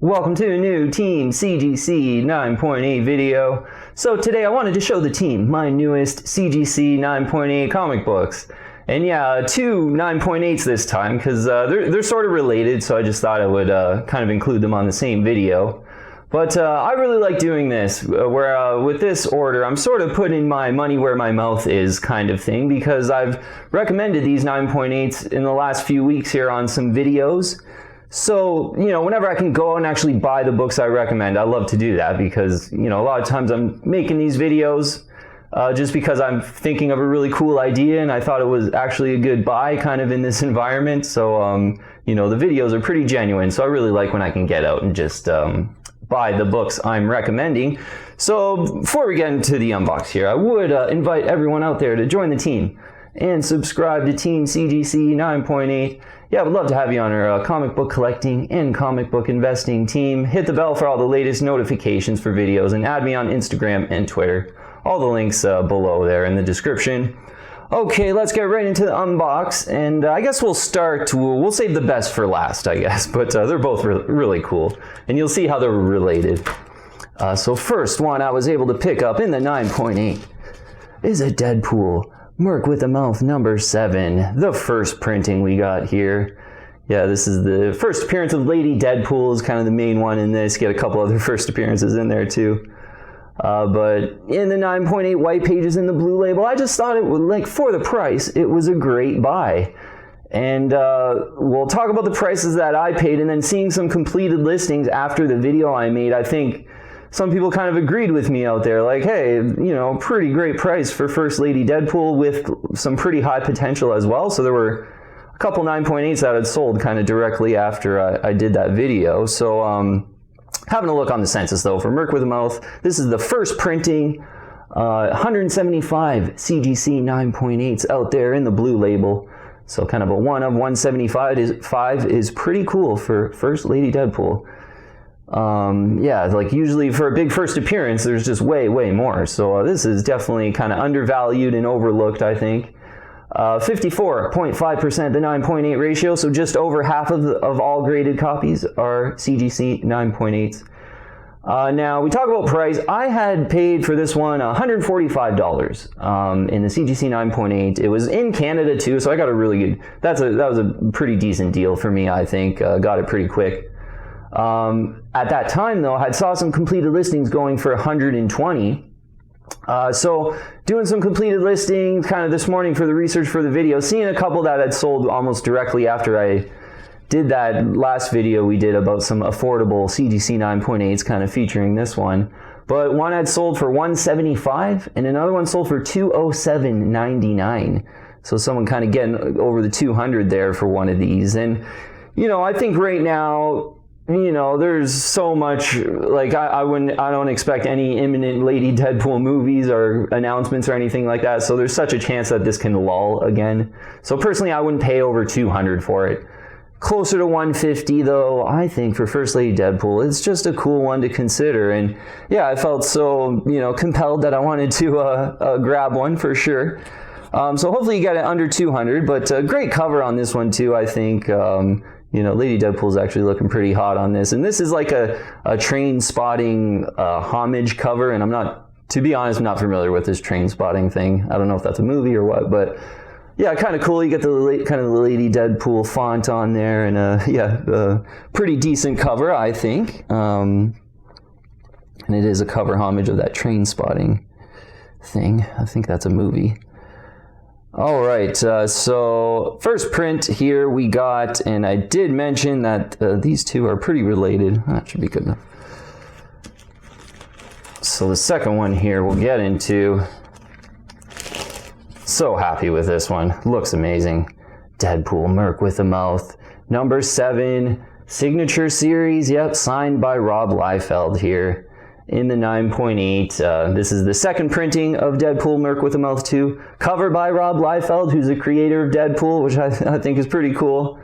Welcome to a new Team CGC 9.8 video. So today I wanted to show the team my newest CGC 9.8 comic books. And yeah, two 9.8s this time because they're sort of related, so I just thought I would kind of include them on the same video. But I really like doing this, where with this order I'm sort of putting my money where my mouth is kind of thing, because I've recommended these 9.8s in the last few weeks here on some videos. So, you know, whenever I can go and actually buy the books I recommend, I love to do that because, you know, a lot of times I'm making these videos just because I'm thinking of a really cool idea and I thought it was actually a good buy kind of in this environment. So, you know, the videos are pretty genuine. So I really like when I can get out and just buy the books I'm recommending. So before we get into the unbox here, I would invite everyone out there to join the team and subscribe to Team CGC 9.8. Yeah, I would love to have you on our comic book collecting and comic book investing team. Hit the bell for all the latest notifications for videos and add me on Instagram and Twitter. All the links below there in the description. Okay, let's get right into the unbox, and I guess we'll start, we'll save the best for last, I guess, but they're both really cool, and you'll see how they're related. So first one I was able to pick up in the 9.8 is a Deadpool Merc With A Mouth number 7, the first printing we got here. Yeah, this is the first appearance of Lady Deadpool, is kind of the main one in this. Get a couple other first appearances in there too. But in the 9.8 white pages in the blue label, I just thought it would, like, for the price, it was a great buy. And we'll talk about the prices that I paid, and then seeing some completed listings after the video I made, I think some people kind of agreed with me out there, like, hey, you know, pretty great price for First Lady Deadpool with some pretty high potential as well. So there were a couple 9.8s that had sold kind of directly after I did that video. So having a look on the census though for Merc With A Mouth, this is the first printing, 175 CGC 9.8s out there in the blue label. So kind of a 1 of 175 is pretty cool for First Lady Deadpool. Yeah, like usually for a big first appearance, there's just way more. So this is definitely kind of undervalued and overlooked, I think. 54.5% the 9.8 ratio, so just over half of all graded copies are CGC 9.8s. Now, we talk about price. I had paid for this one $145 in the CGC 9.8. It was in Canada too, so I got a really good, that was a pretty decent deal for me, I think. Got it pretty quick. At that time though, I saw some completed listings going for 120. So doing some completed listings kind of this morning for the research for the video, seeing a couple that had sold almost directly after I did that last video we did about some affordable CGC 9.8s kind of featuring this one. But one had sold for $175 and another one sold for $207.99. So someone kind of getting over the 200 there for one of these. And, you know, I think right now, you know, there's so much, like, I don't expect any imminent Lady Deadpool movies or announcements or anything like that, so there's such a chance that this can lull again. So personally, I wouldn't pay over 200 for it. Closer to 150 though, I think, for First Lady Deadpool. It's just a cool one to consider, and yeah, I felt so, you know, compelled that I wanted to grab one for sure. So hopefully you get it under 200, but great cover on this one too, I think. You know, Lady Deadpool's actually looking pretty hot on this. And this is like a train spotting homage cover. And I'm not, to be honest, I'm not familiar with this train spotting thing. I don't know if that's a movie or what, but yeah, kind of cool. You get the kind of the Lady Deadpool font on there, and yeah, pretty decent cover, I think. And it is a cover homage of that train spotting thing. I think that's a movie. All right, so first print here we got, and I did mention that these two are pretty related. That should be good enough. So the second one here we'll get into. So happy with this one. Looks amazing. Deadpool Merc With A Mouth, number 7, signature series. Yep, signed by Rob Liefeld here in the 9.8. This is the second printing of Deadpool Merc With A Mouth 2, cover by Rob Liefeld, who's the creator of Deadpool, which I think is pretty cool.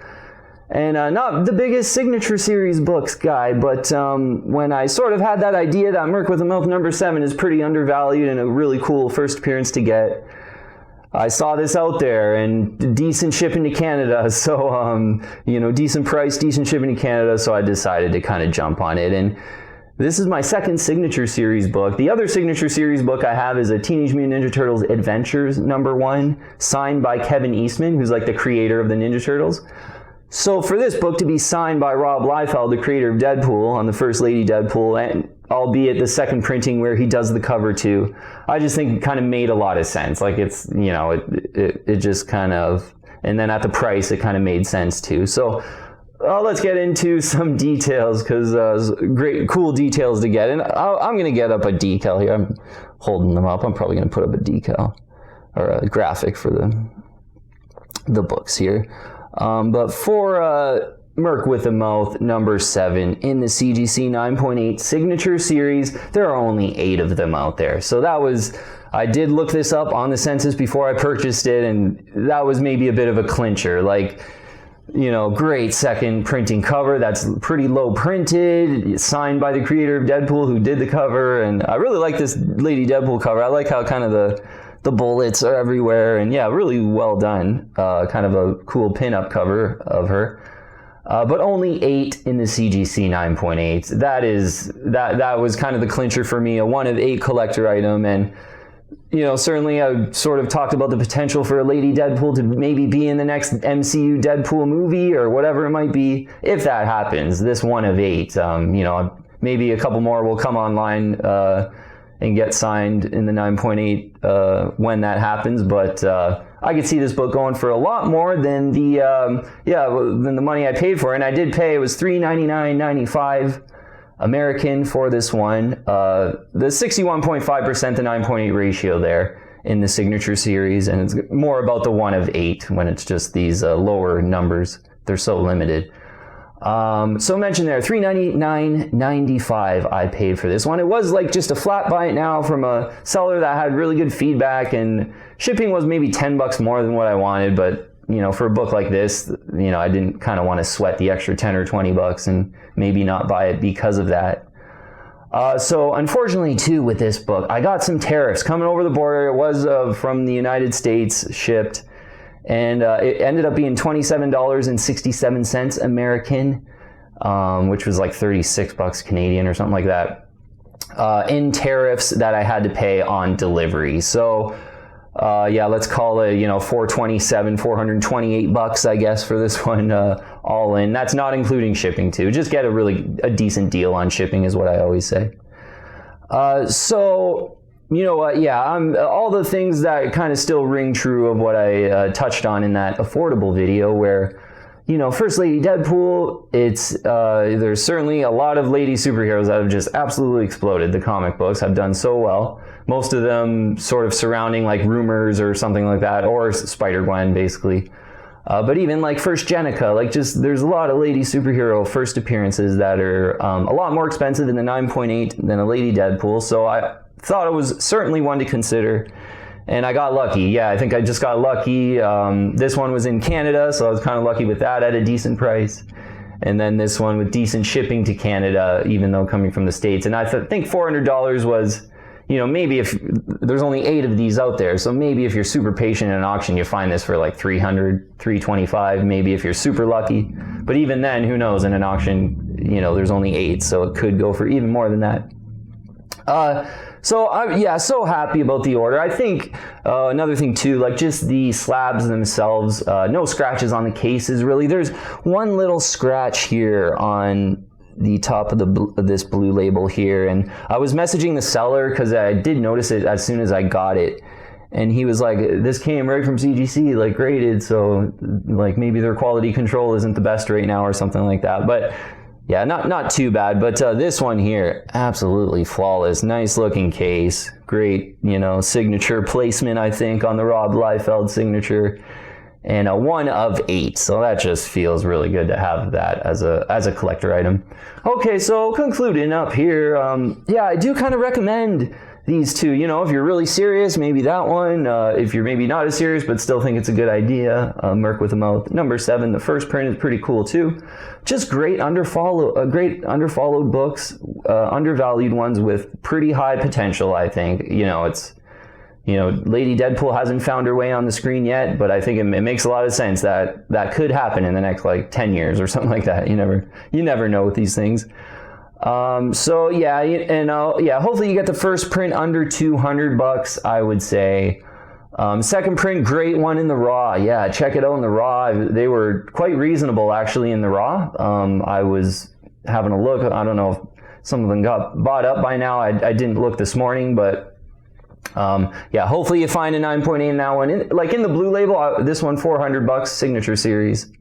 And not the biggest signature series books guy, but when I sort of had that idea that Merc With A Mouth number 7 is pretty undervalued and a really cool first appearance to get, I saw this out there and decent shipping to Canada. So, decent price, decent shipping to Canada. So I decided to kind of jump on it. And this is my second Signature Series book. The other Signature Series book I have is a Teenage Mutant Ninja Turtles Adventures #1, signed by Kevin Eastman, who's like the creator of the Ninja Turtles. So for this book to be signed by Rob Liefeld, the creator of Deadpool, on the first Lady Deadpool, and albeit the second printing where he does the cover too, I just think it kind of made a lot of sense. Like it's, it just kind of, and then at the price, it kind of made sense too. So let's get into some details, because great, cool details to get. And I'm going to get up a decal here. I'm holding them up. I'm probably going to put up a decal or a graphic for the books here. But for Merc With A Mouth #7 in the CGC 9.8 Signature Series, there are only 8 of them out there. So that was, I did look this up on the census before I purchased it, and that was maybe a bit of a clincher. Like, great second printing cover that's pretty low printed, signed by the creator of Deadpool who did the cover. And I really like this Lady Deadpool cover. I like how kind of the bullets are everywhere, and yeah, really well done. Kind of a cool pin-up cover of her. But only 8 in the CGC 9.8. That was kind of the clincher for me, a 1 of 8 collector item. And certainly I sort of talked about the potential for a Lady Deadpool to maybe be in the next MCU Deadpool movie or whatever it might be. If that happens, this 1 of 8, maybe a couple more will come online and get signed in the 9.8 when that happens. But I could see this book going for a lot more than the money I paid for it. And I did pay, it was $399.95 American for this one. The 61.5% to 9.8 ratio there in the Signature Series, and it's more about the 1 of 8 when it's just these lower numbers. They're so limited. So mentioned there, $399.95 I paid for this one. It was like just a flat buy it now from a seller that had really good feedback, and shipping was maybe $10 more than what I wanted. But for a book like this, I didn't kind of want to sweat the extra 10 or $20 and maybe not buy it because of that. So unfortunately too, with this book, I got some tariffs coming over the border. It was from the United States shipped. And it ended up being $27.67 American, which was like $36 Canadian or something like that, in tariffs that I had to pay on delivery. So, let's call it, $428, I guess, for this one, all in. That's not including shipping too. Just get a decent deal on shipping is what I always say. So, you know what, yeah, all the things that kind of still ring true of what I touched on in that affordable video where, first Lady Deadpool, there's certainly a lot of lady superheroes that have just absolutely exploded. The comic books have done so well. Most of them sort of surrounding like rumors or something like that, or Spider-Gwen basically. But even like first Jenica, there's a lot of lady superhero first appearances that are a lot more expensive in the 9.8 than a Lady Deadpool. So I thought it was certainly one to consider, and I got lucky. Yeah, I think I just got lucky. This one was in Canada, so I was kind of lucky with that at a decent price. And then this one with decent shipping to Canada, even though coming from the States. And I think $400 was, maybe if there's only 8 of these out there, so maybe if you're super patient in an auction, you find this for like $300, $325, maybe if you're super lucky. But even then, who knows? In an auction, there's only 8, so it could go for even more than that. So I'm so happy about the order. I think another thing too, like just the slabs themselves, no scratches on the cases really. There's one little scratch here on the top of this blue label here, and I was messaging the seller because I did notice it as soon as I got it, and he was like, "This came right from CGC, like graded, so like maybe their quality control isn't the best right now or something like that." But yeah, not too bad, but this one here, absolutely flawless. Nice looking case. Great, signature placement, I think, on the Rob Liefeld signature. And a 1 of 8. So that just feels really good to have that as a collector item. Okay, so concluding up here, I do kind of recommend these two. If you're really serious, maybe that one. If you're maybe not as serious but still think it's a good idea, Merc With A Mouth #7. The first print is pretty cool too. Just great underfollowed books, undervalued ones with pretty high potential. I think You know, Lady Deadpool hasn't found her way on the screen yet, but I think it makes a lot of sense that that could happen in the next like 10 years or something like that. You never know with these things. So yeah, and yeah, hopefully you get the first print under $200, I would say. Second print, great one in the raw. Yeah, check it out in the raw. They were quite reasonable actually in the raw. I was having a look. I don't know if some of them got bought up by now. I didn't look this morning, but yeah, hopefully you find a 9.8 in that one. Like in the blue label, this one $400, signature series,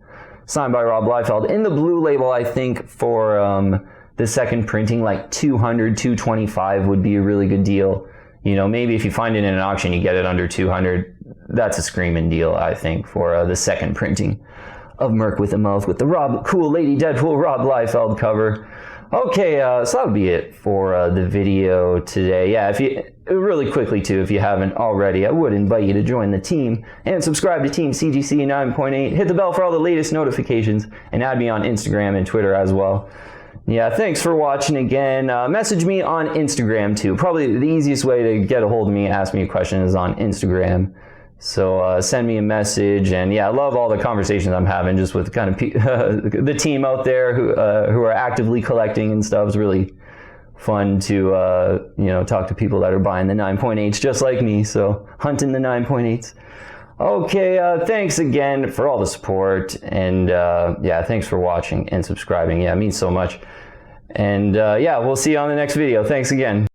signed by Rob Liefeld. In the blue label, I think for the second printing, like 200, 225 would be a really good deal. You know, maybe if you find it in an auction, you get it under 200. That's a screaming deal, I think, for the second printing of Merc With A Mouth with the cool Lady Deadpool Rob Liefeld cover. Okay, so that would be it for the video today. Yeah, if you really quickly too, if you haven't already, I would invite you to join the team and subscribe to Team CGC 9.8. Hit the bell for all the latest notifications and add me on Instagram and Twitter as well. Yeah, thanks for watching again. Message me on Instagram too. Probably the easiest way to get a hold of me, ask me a question, is on Instagram. So send me a message, and yeah, I love all the conversations I'm having just with kind of the team out there who are actively collecting and stuff. It's really fun to you know, talk to people that are buying the 9.8s just like me. So hunting the 9.8s. Okay, thanks again for all the support, and yeah, thanks for watching and subscribing. Yeah, it means so much. And yeah, we'll see you on the next video. Thanks again.